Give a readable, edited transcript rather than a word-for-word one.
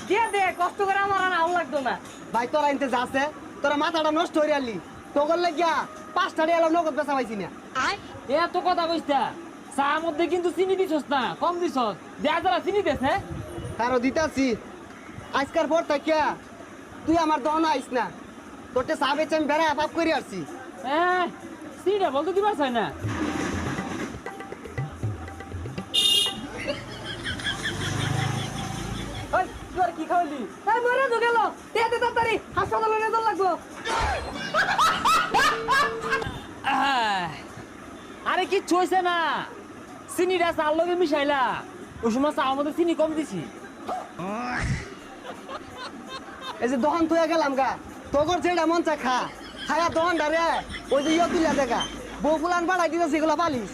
দিয়ে দে, কষ্ট করে আমার আর আউল লাগতো না। ভাই তোরা ইনতে যাচ্ছে তোরা মাথাটা নষ্ট হয়ে আলি তোর লাগিয়া 5টা টাকা নগদ বেচা পাইছি না। এত কথা কইস্তা চার মধ্যে কিন্তু চিনি দিছস না, কম দিছস। যা যারা চিনি দেছে তারও দিতাছি আজকার পর থাকিয়া তুই আমার দহন আইস না, তোরতে চা বেচে আমি বেড়া পাপ করে আসছি। হ্যাঁ চিনিটা বলতে দিবার চাই না। ওই তুই আর কি খাওয়ালি? এই মরে তো গেল, দে দে তাড়াতাড়ি হাসপাতালে নিয়ে যাওয়া লাগবো। আরে কিচ্ছু হয়েছে না, চিনিটা চার লগে মিশাইলা, ওই সময় চার মধ্যে চিনি কম দিছি। এই যে দহন তুই গেলাম গা তোর যেটা মন চা খা খায়া দহন রে ওই যে ইয়ে তুলিয়া দেখা বউ ফুলান বাড়াই দিতেছে এগুলো পালিস।